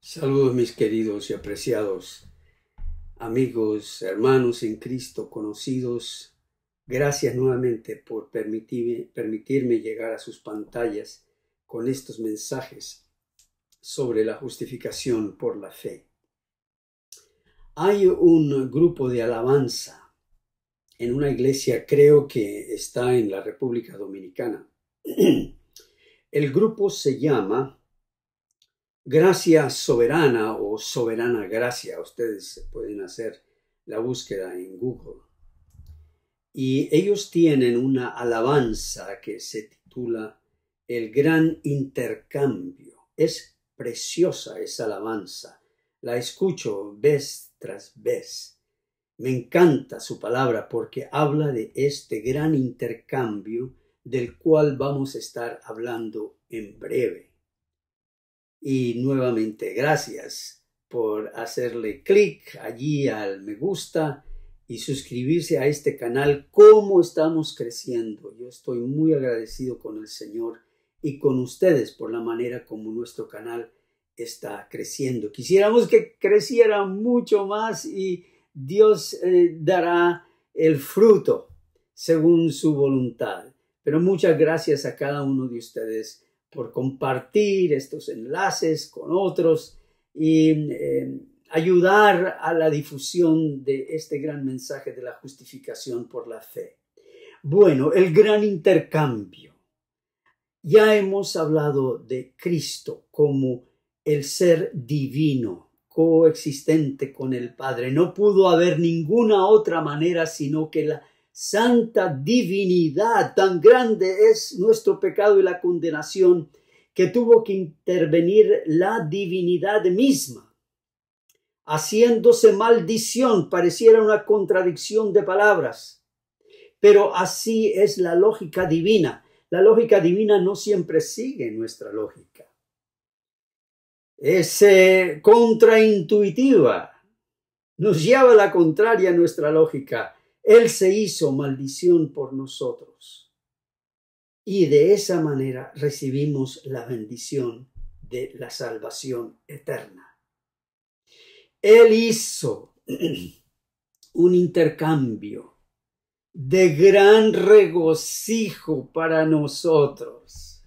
Saludos mis queridos y apreciados amigos, hermanos en Cristo, conocidos. Gracias nuevamente por permitirme llegar a sus pantallas con estos mensajes sobre la justificación por la fe. Hay un grupo de alabanza en una iglesia, creo que está en la República Dominicana. El grupo se llama Gracia Soberana o Soberana Gracia. Ustedes pueden hacer la búsqueda en Google. Y ellos tienen una alabanza que se titula El Gran Intercambio. Es preciosa esa alabanza. La escucho vez tras vez. Me encanta su palabra porque habla de este gran intercambio del cual vamos a estar hablando en breve. Y nuevamente, gracias por hacerle clic allí al me gusta y suscribirse a este canal. ¿Cómo estamos creciendo? Yo estoy muy agradecido con el Señor y con ustedes por la manera como nuestro canal está creciendo. Quisiéramos que creciera mucho más y Dios dará el fruto según su voluntad. Pero muchas gracias a cada uno de ustedes por compartir estos enlaces con otros y ayudar a la difusión de este gran mensaje de la justificación por la fe. Bueno, el gran intercambio. Ya hemos hablado de Cristo como el ser divino, coexistente con el Padre. No pudo haber ninguna otra manera sino que la santa divinidad, tan grande es nuestro pecado y la condenación, que tuvo que intervenir la divinidad misma, haciéndose maldición. Pareciera una contradicción de palabras, pero así es la lógica divina. La lógica divina no siempre sigue nuestra lógica. Es contraintuitiva, nos lleva a la contraria a nuestra lógica. Él se hizo maldición por nosotros y de esa manera recibimos la bendición de la salvación eterna. Él hizo un intercambio de gran regocijo para nosotros.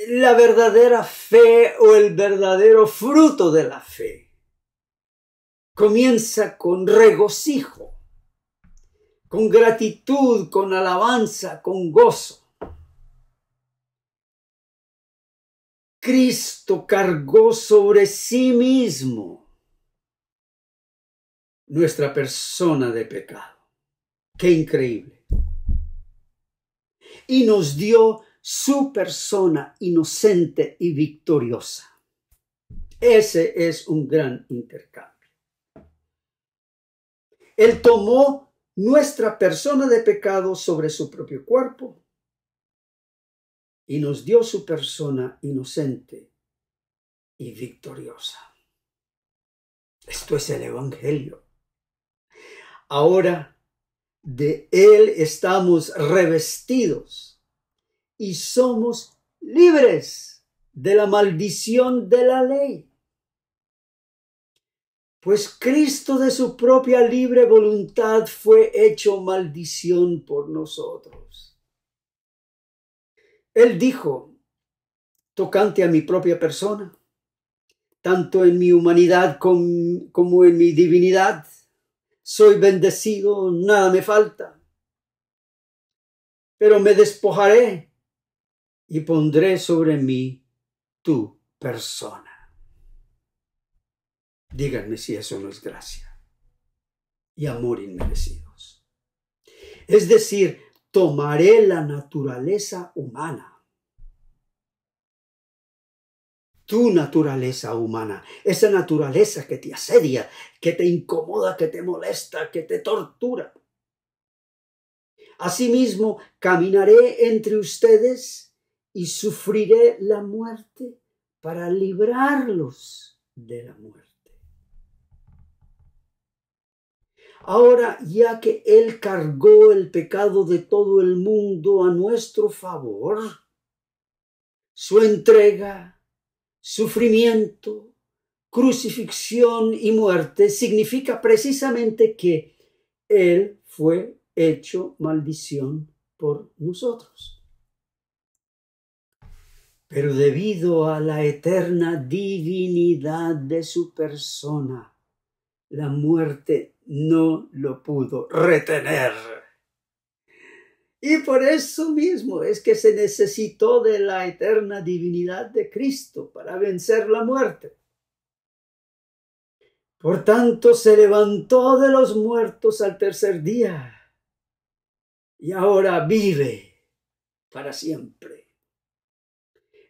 La verdadera fe o el verdadero fruto de la fe comienza con regocijo, con gratitud, con alabanza, con gozo. Cristo cargó sobre sí mismo nuestra persona de pecado. ¡Qué increíble! Y nos dio su persona inocente y victoriosa. Ese es un gran intercambio. Él tomó nuestra persona de pecado sobre su propio cuerpo y nos dio su persona inocente y victoriosa. Esto es el Evangelio. Ahora de Él estamos revestidos y somos libres de la maldición de la ley. Pues Cristo de su propia libre voluntad fue hecho maldición por nosotros. Él dijo, tocante a mi propia persona, tanto en mi humanidad como en mi divinidad, soy bendecido, nada me falta. Pero me despojaré y pondré sobre mí tu persona. Díganme si eso no es gracia y amor inmerecidos. Es decir, tomaré la naturaleza humana, tu naturaleza humana, esa naturaleza que te asedia, que te incomoda, que te molesta, que te tortura. Asimismo, caminaré entre ustedes y sufriré la muerte para librarlos de la muerte. Ahora, ya que Él cargó el pecado de todo el mundo a nuestro favor, su entrega sufrimiento, crucifixión y muerte significa precisamente que Él fue hecho maldición por nosotros. Pero debido a la eterna divinidad de su persona, la muerte no lo pudo retener. Y por eso mismo es que se necesitó de la eterna divinidad de Cristo para vencer la muerte. Por tanto, se levantó de los muertos al tercer día y ahora vive para siempre.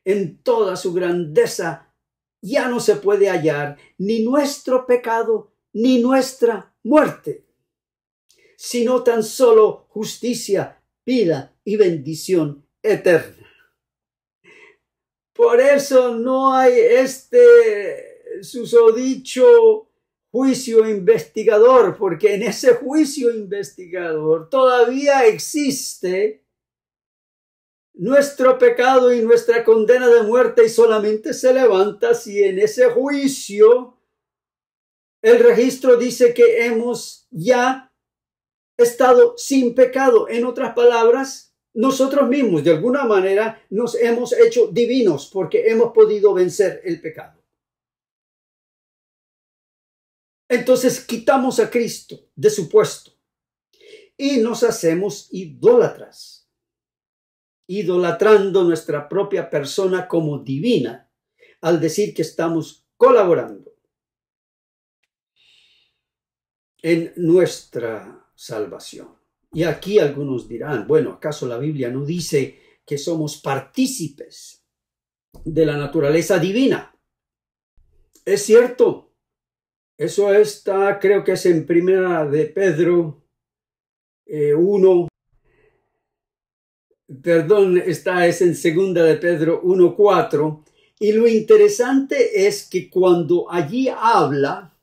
En toda su grandeza ya no se puede hallar ni nuestro pecado ni nuestra muerte, sino tan solo justicia, vida y bendición eterna. Por eso no hay susodicho juicio investigador, porque en ese juicio investigador todavía existe nuestro pecado y nuestra condena de muerte, y solamente se levanta si en ese juicio el registro dice que hemos ya estado sin pecado. En otras palabras, nosotros mismos de alguna manera nos hemos hecho divinos porque hemos podido vencer el pecado. Entonces quitamos a Cristo de su puesto y nos hacemos idólatras, idolatrando nuestra propia persona como divina al decir que estamos colaborando en nuestra salvación. Y aquí algunos dirán, bueno, ¿acaso la Biblia no dice que somos partícipes de la naturaleza divina? Es cierto. Eso está, creo que es en Primera de Pedro 1. Perdón, es en Segunda de Pedro 1:4. Y lo interesante es que cuando allí habla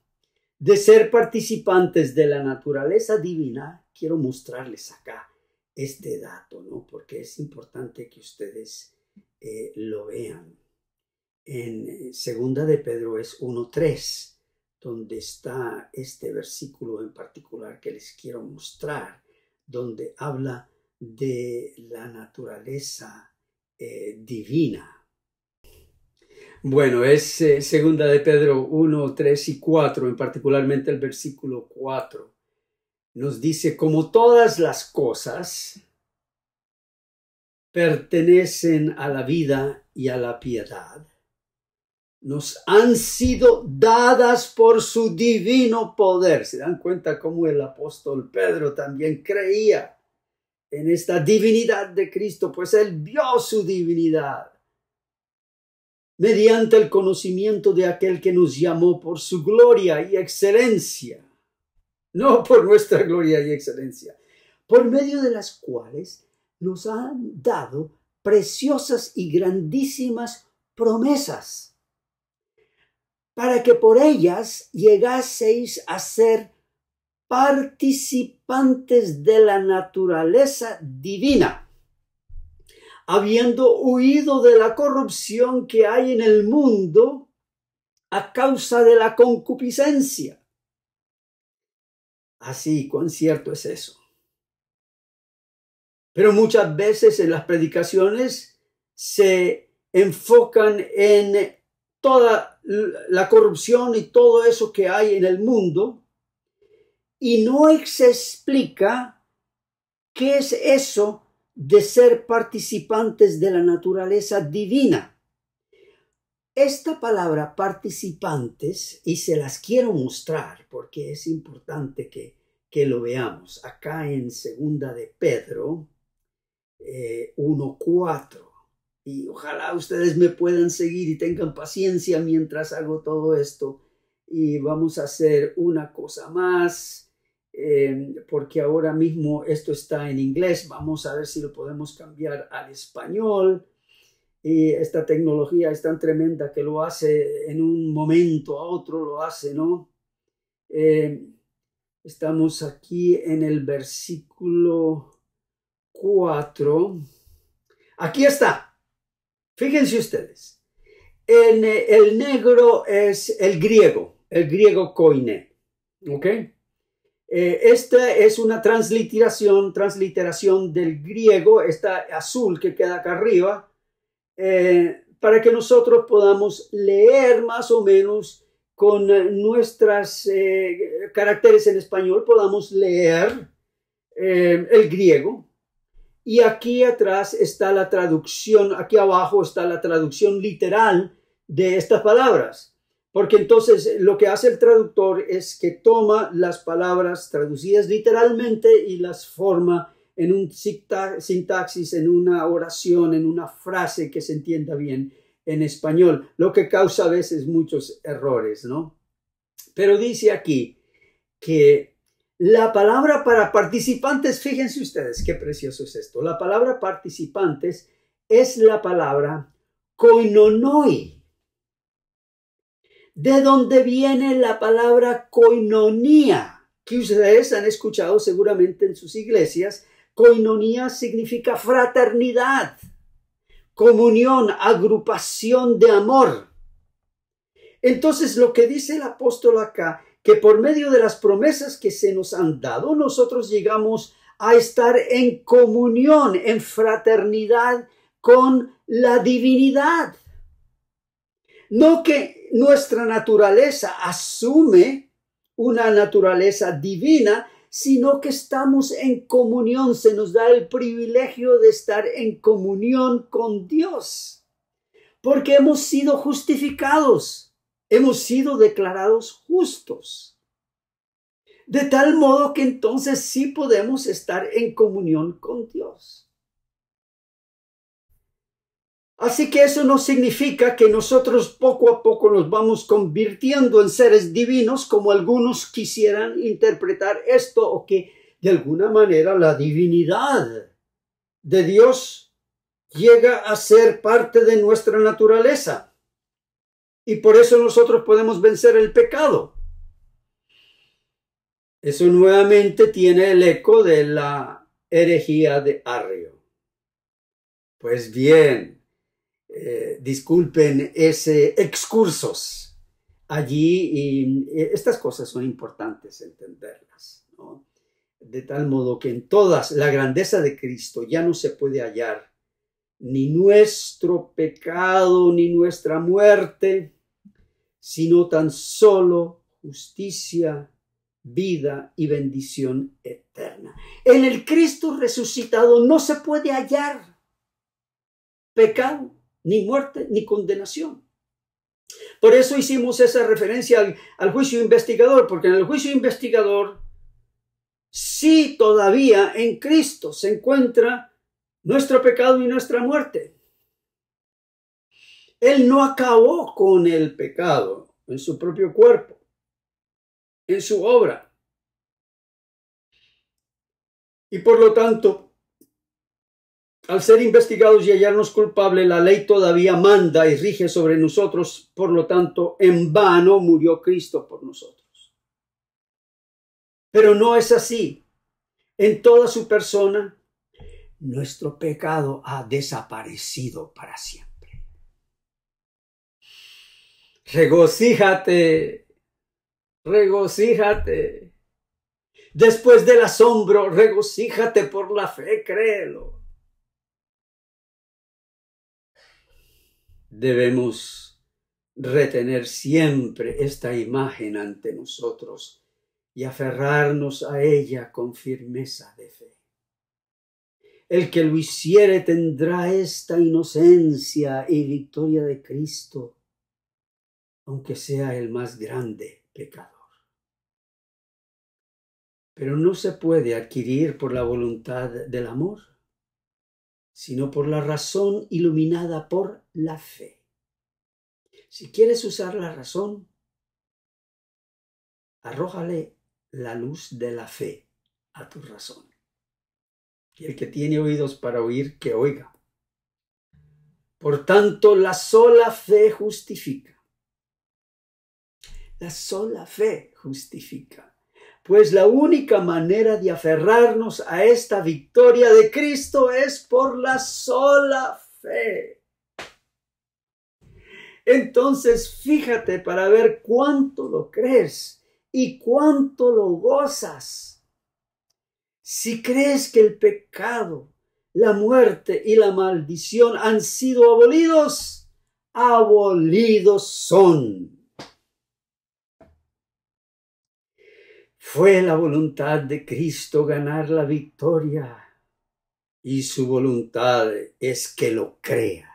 de ser participantes de la naturaleza divina, quiero mostrarles acá este dato, ¿no? Porque es importante que ustedes lo vean. En Segunda de Pedro es 1:3, donde está este versículo en particular que les quiero mostrar, donde habla de la naturaleza divina. Bueno, es Segunda de Pedro 1, 3 y 4, en particularmente el versículo 4. Nos dice, como todas las cosas pertenecen a la vida y a la piedad, nos han sido dadas por su divino poder. ¿Se dan cuenta cómo el apóstol Pedro también creía en esta divinidad de Cristo? Pues él vio su divinidad mediante el conocimiento de aquel que nos llamó por su gloria y excelencia, no por nuestra gloria y excelencia, por medio de las cuales nos han dado preciosas y grandísimas promesas, para que por ellas llegaseis a ser participantes de la naturaleza divina, habiendo huido de la corrupción que hay en el mundo a causa de la concupiscencia. Así, cuán cierto es eso. Pero muchas veces en las predicaciones se enfocan en toda la corrupción y todo eso que hay en el mundo, y no se explica qué es eso de ser participantes de la naturaleza divina. Esta palabra participantes, y se las quiero mostrar porque es importante que lo veamos acá en Segunda de Pedro 1:4. Y ojalá ustedes me puedan seguir y tengan paciencia mientras hago todo esto. Y vamos a hacer una cosa más, porque ahora mismo esto está en inglés. Vamos a ver si lo podemos cambiar al español. Y esta tecnología es tan tremenda que lo hace en un momento a otro, lo hace, ¿no? Estamos aquí en el versículo 4. Aquí está. Fíjense ustedes, el negro es el griego koine. ¿Ok? Esta es una transliteración del griego, esta azul que queda acá arriba, para que nosotros podamos leer más o menos con nuestros caracteres en español, podamos leer el griego. Y aquí atrás está la traducción, aquí abajo está la traducción literal de estas palabras. Porque entonces lo que hace el traductor es que toma las palabras traducidas literalmente y las forma en un sintaxis, en una oración, en una frase que se entienda bien en español, lo que causa a veces muchos errores, ¿no? Pero dice aquí que la palabra para participantes, fíjense ustedes qué precioso es esto, la palabra participantes es la palabra koinonoi. ¿De dónde viene la palabra koinonía? Que ustedes han escuchado seguramente en sus iglesias. Koinonía significa fraternidad, comunión, agrupación de amor. Entonces lo que dice el apóstol acá, que por medio de las promesas que se nos han dado, nosotros llegamos a estar en comunión, en fraternidad con la divinidad. No que nuestra naturaleza asume una naturaleza divina, sino que estamos en comunión, se nos da el privilegio de estar en comunión con Dios, porque hemos sido justificados, hemos sido declarados justos, de tal modo que entonces sí podemos estar en comunión con Dios. Así que eso no significa que nosotros poco a poco nos vamos convirtiendo en seres divinos, como algunos quisieran interpretar esto, o que de alguna manera la divinidad de Dios llega a ser parte de nuestra naturaleza. Y por eso nosotros podemos vencer el pecado. Eso nuevamente tiene el eco de la herejía de Arrio. Pues bien, disculpen ese excursos allí, y estas cosas son importantes entenderlas, ¿no? De tal modo que en todas la grandeza de Cristo ya no se puede hallar ni nuestro pecado ni nuestra muerte, sino tan solo justicia, vida y bendición eterna. En el Cristo resucitado no se puede hallar pecado, ni muerte, ni condenación. Por eso hicimos esa referencia al juicio investigador, porque en el juicio investigador sí todavía en Cristo se encuentra nuestro pecado y nuestra muerte. Él no acabó con el pecado en su propio cuerpo, en su obra. Y por lo tanto, al ser investigados y hallarnos culpables, la ley todavía manda y rige sobre nosotros. Por lo tanto, en vano murió Cristo por nosotros. Pero no es así. En toda su persona, nuestro pecado ha desaparecido para siempre. Regocíjate, regocíjate. Después del asombro, regocíjate por la fe, créelo. Debemos retener siempre esta imagen ante nosotros y aferrarnos a ella con firmeza de fe. El que lo hiciere tendrá esta inocencia y victoria de Cristo, aunque sea el más grande pecador. Pero no se puede adquirir por la voluntad del amor, sino por la razón iluminada por la fe. Si quieres usar la razón, arrójale la luz de la fe a tu razón. Y el que tiene oídos para oír, que oiga. Por tanto, la sola fe justifica. La sola fe justifica. Pues la única manera de aferrarnos a esta victoria de Cristo es por la sola fe. Entonces fíjate para ver cuánto lo crees y cuánto lo gozas. Si crees que el pecado, la muerte y la maldición han sido abolidos, abolidos son. Fue la voluntad de Cristo ganar la victoria y su voluntad es que lo creas.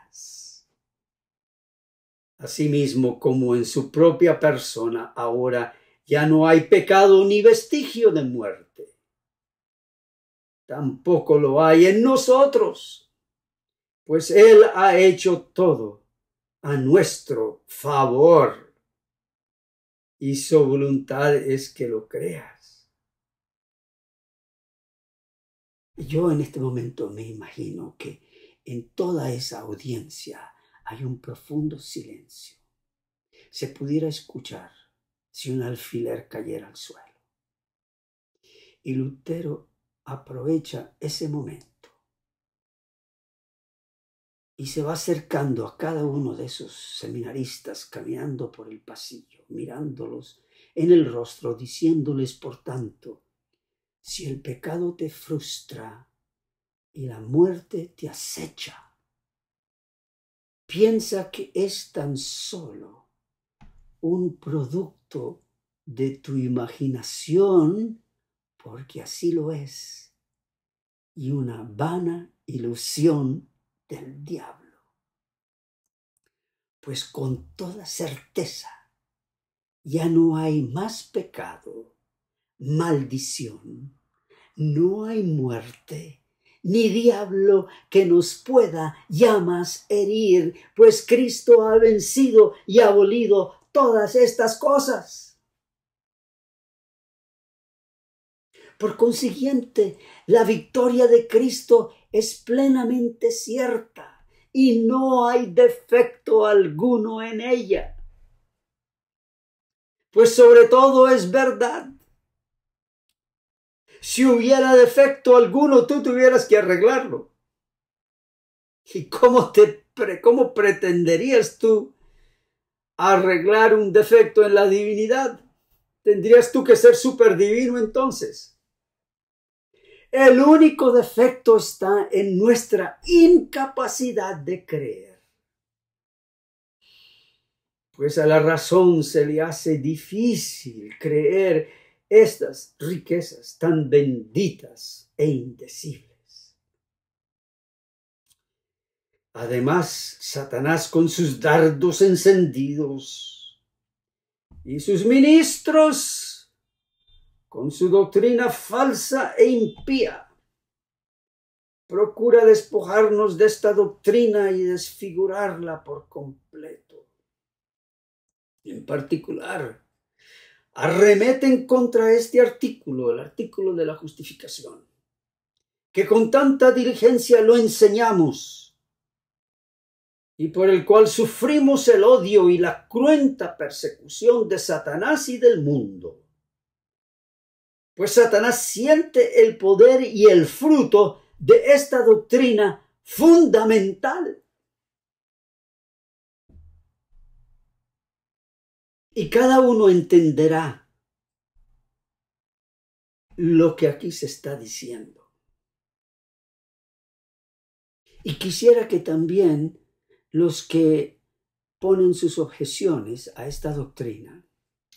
Asimismo, como en su propia persona ahora ya no hay pecado ni vestigio de muerte. Tampoco lo hay en nosotros, pues Él ha hecho todo a nuestro favor y su voluntad es que lo creas. Yo en este momento me imagino que en toda esa audiencia hay un profundo silencio. Se pudiera escuchar si un alfiler cayera al suelo. Y Lutero aprovecha ese momento y se va acercando a cada uno de esos seminaristas caminando por el pasillo, mirándolos en el rostro, diciéndoles, por tanto, si el pecado te frustra y la muerte te acecha, piensa que es tan solo un producto de tu imaginación, porque así lo es, y una vana ilusión del diablo. Pues con toda certeza ya no hay más pecado, maldición, no hay muerte, ni diablo que nos pueda ya más herir, pues Cristo ha vencido y abolido todas estas cosas. Por consiguiente, la victoria de Cristo es plenamente cierta y no hay defecto alguno en ella. Pues sobre todo es verdad. Si hubiera defecto alguno, tú tuvieras que arreglarlo. ¿Y cómo pretenderías tú arreglar un defecto en la divinidad? Tendrías tú que ser superdivino entonces. El único defecto está en nuestra incapacidad de creer. Pues a la razón se le hace difícil creer estas riquezas tan benditas e indecibles. Además, Satanás con sus dardos encendidos y sus ministros con su doctrina falsa e impía, procura despojarnos de esta doctrina y desfigurarla por completo. En particular, arremeten contra este artículo, el artículo de la justificación, que con tanta diligencia lo enseñamos y por el cual sufrimos el odio y la cruenta persecución de Satanás y del mundo. Pues Satanás siente el poder y el fruto de esta doctrina fundamental. Y cada uno entenderá lo que aquí se está diciendo. Y quisiera que también los que ponen sus objeciones a esta doctrina,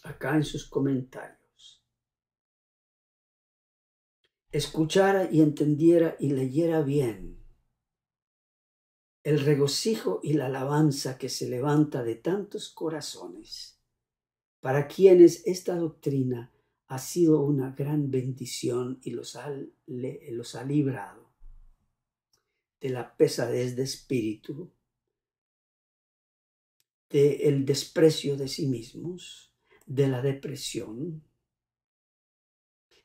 acá en sus comentarios, escuchara y entendiera y leyera bien el regocijo y la alabanza que se levanta de tantos corazones, para quienes esta doctrina ha sido una gran bendición y los ha librado de la pesadez de espíritu, del desprecio de sí mismos, de la depresión,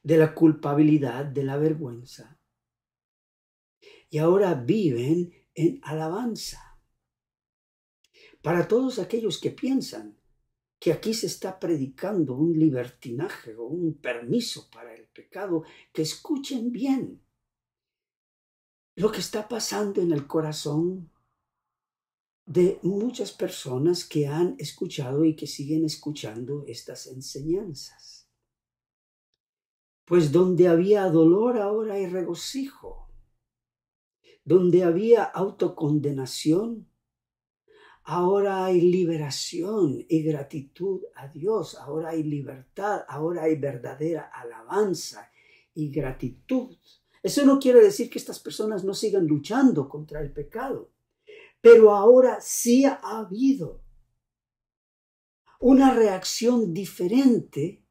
de la culpabilidad, de la vergüenza. Y ahora viven en alabanza. Para todos aquellos que piensan que aquí se está predicando un libertinaje o un permiso para el pecado, que escuchen bien lo que está pasando en el corazón de muchas personas que han escuchado y que siguen escuchando estas enseñanzas. Pues donde había dolor, ahora hay regocijo. Donde había autocondenación, ahora hay liberación y gratitud a Dios. Ahora hay libertad, ahora hay verdadera alabanza y gratitud. Eso no quiere decir que estas personas no sigan luchando contra el pecado, pero ahora sí ha habido una reacción diferente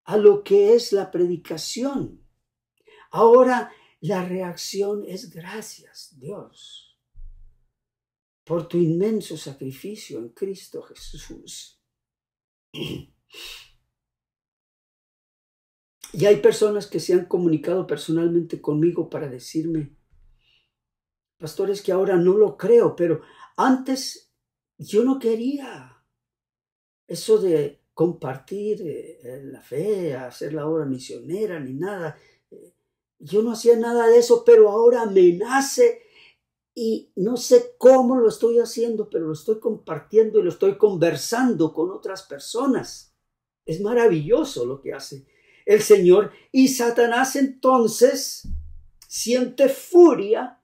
a lo que es la predicación. Ahora la reacción es gracias, Dios, por tu inmenso sacrificio en Cristo Jesús. Y hay personas que se han comunicado personalmente conmigo para decirme, pastor, es que ahora no lo creo, pero antes yo no quería eso de compartir la fe, hacer la obra misionera, ni nada. Yo no hacía nada de eso, pero ahora me nace y no sé cómo lo estoy haciendo, pero lo estoy compartiendo y lo estoy conversando con otras personas. Es maravilloso lo que hace el Señor. Y Satanás entonces siente furia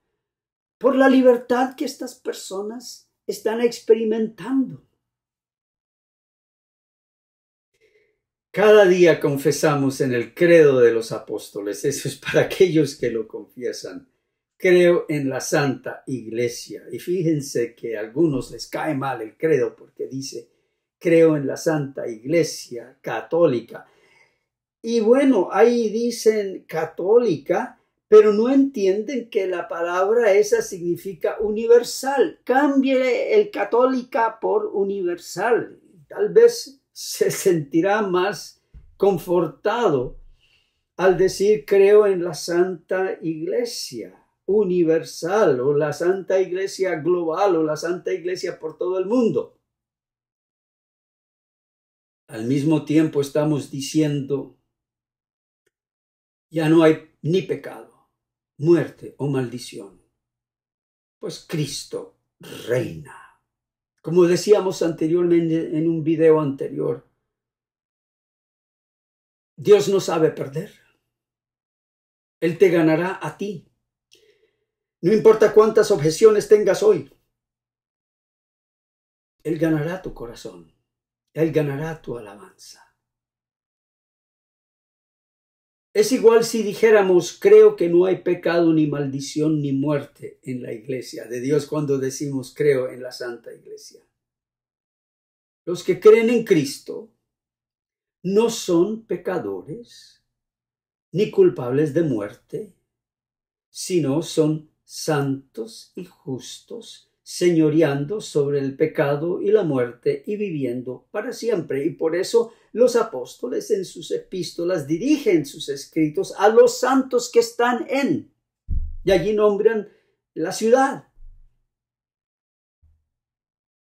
por la libertad que estas personas están experimentando. Cada día confesamos en el credo de los apóstoles, eso es para aquellos que lo confiesan. Creo en la Santa Iglesia. Y fíjense que a algunos les cae mal el credo porque dice, creo en la Santa Iglesia católica. Y bueno, ahí dicen católica, pero no entienden que la palabra esa significa universal. Cámbiale el católica por universal. Tal vez se sentirá más confortado al decir creo en la Santa Iglesia universal o la Santa Iglesia global o la Santa Iglesia por todo el mundo. Al mismo tiempo estamos diciendo ya no hay ni pecado, muerte o maldición, pues Cristo reina. Como decíamos anteriormente en un video anterior, Dios no sabe perder. Él te ganará a ti. No importa cuántas objeciones tengas hoy. Él ganará tu corazón. Él ganará tu alabanza. Es igual si dijéramos, creo que no hay pecado, ni maldición, ni muerte en la iglesia de Dios cuando decimos creo en la Santa Iglesia. Los que creen en Cristo no son pecadores ni culpables de muerte, sino son santos y justos, señoreando sobre el pecado y la muerte y viviendo para siempre. Y por eso los apóstoles en sus epístolas dirigen sus escritos a los santos que están en, y allí nombran la ciudad.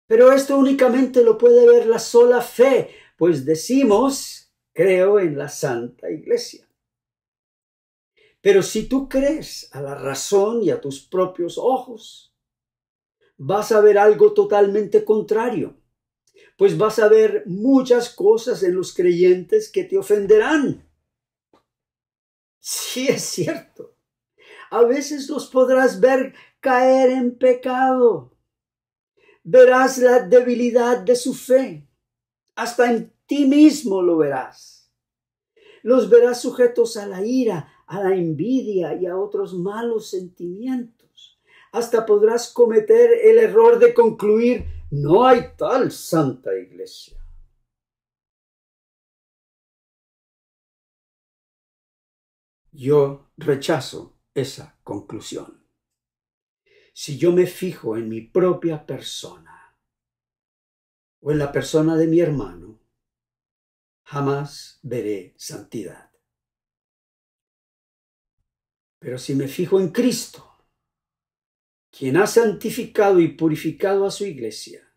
Pero esto únicamente lo puede ver la sola fe, pues decimos, creo en la Santa Iglesia. Pero si tú crees a la razón y a tus propios ojos, vas a ver algo totalmente contrario, pues vas a ver muchas cosas en los creyentes que te ofenderán. Sí, es cierto. A veces los podrás ver caer en pecado. Verás la debilidad de su fe. Hasta en ti mismo lo verás. Los verás sujetos a la ira, a la envidia y a otros malos sentimientos. Hasta podrás cometer el error de concluir, no hay tal Santa Iglesia. Yo rechazo esa conclusión. Si yo me fijo en mi propia persona o en la persona de mi hermano, jamás veré santidad. Pero si me fijo en Cristo, quien ha santificado y purificado a su iglesia,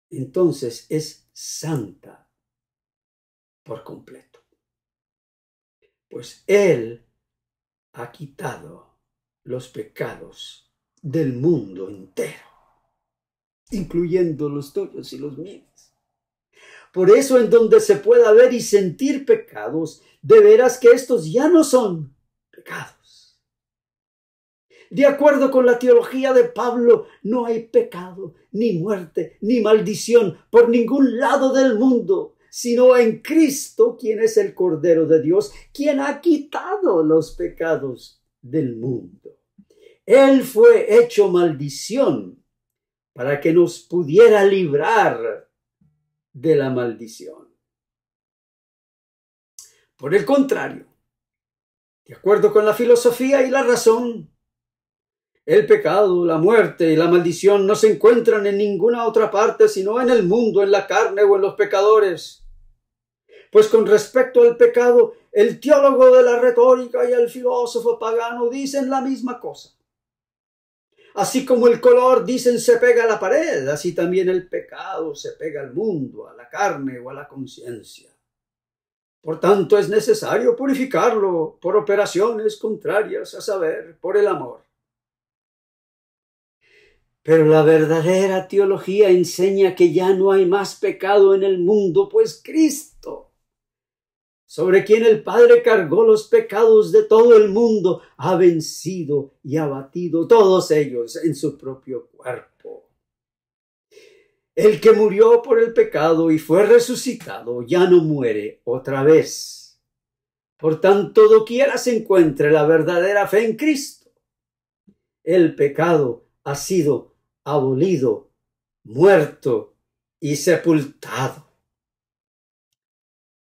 entonces es santa por completo. Pues Él ha quitado los pecados del mundo entero. incluyendo los tuyos y los míos. Por eso, en donde se pueda ver y sentir pecados, de veras que estos ya no son pecados. De acuerdo con la teología de Pablo, no hay pecado, ni muerte, ni maldición por ningún lado del mundo, sino en Cristo, quien es el Cordero de Dios, quien ha quitado los pecados del mundo. Él fue hecho maldición para que nos pudiera librar de la maldición. Por el contrario, de acuerdo con la filosofía y la razón, el pecado, la muerte y la maldición no se encuentran en ninguna otra parte sino en el mundo, en la carne o en los pecadores. Pues con respecto al pecado, el teólogo de la retórica y el filósofo pagano dicen la misma cosa. Así como el color, dicen, se pega a la pared, así también el pecado se pega al mundo, a la carne o a la conciencia. Por tanto, es necesario purificarlo por operaciones contrarias, a saber, por el amor. Pero la verdadera teología enseña que ya no hay más pecado en el mundo, pues Cristo, sobre quien el Padre cargó los pecados de todo el mundo, ha vencido y abatido todos ellos en su propio cuerpo. El que murió por el pecado y fue resucitado ya no muere otra vez. Por tanto, doquiera se encuentre la verdadera fe en Cristo, el pecado ha sido abolido, muerto y sepultado.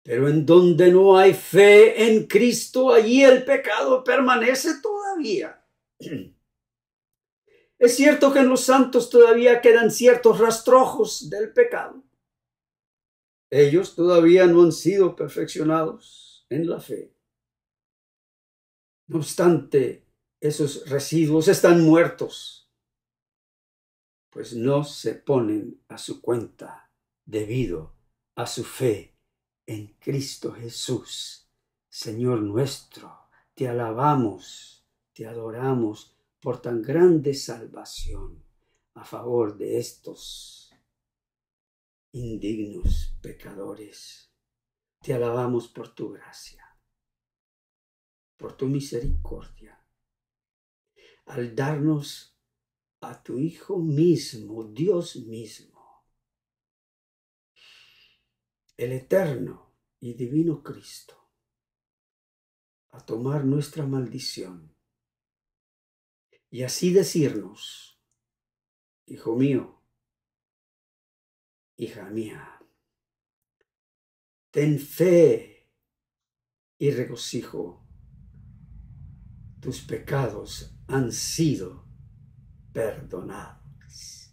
Pero en donde no hay fe en Cristo, allí el pecado permanece todavía. Es cierto que en los santos todavía quedan ciertos rastrojos del pecado. Ellos todavía no han sido perfeccionados en la fe. No obstante, esos residuos están muertos, pues no se ponen a su cuenta debido a su fe en Cristo Jesús, Señor nuestro. Te alabamos, te adoramos por tan grande salvación a favor de estos indignos pecadores. Te alabamos por tu gracia, por tu misericordia, al darnos a tu Hijo mismo, Dios mismo, el eterno y divino Cristo, a tomar nuestra maldición y así decirnos: hijo mío, hija mía, ten fe y regocijo, tus pecados han sido perdonados.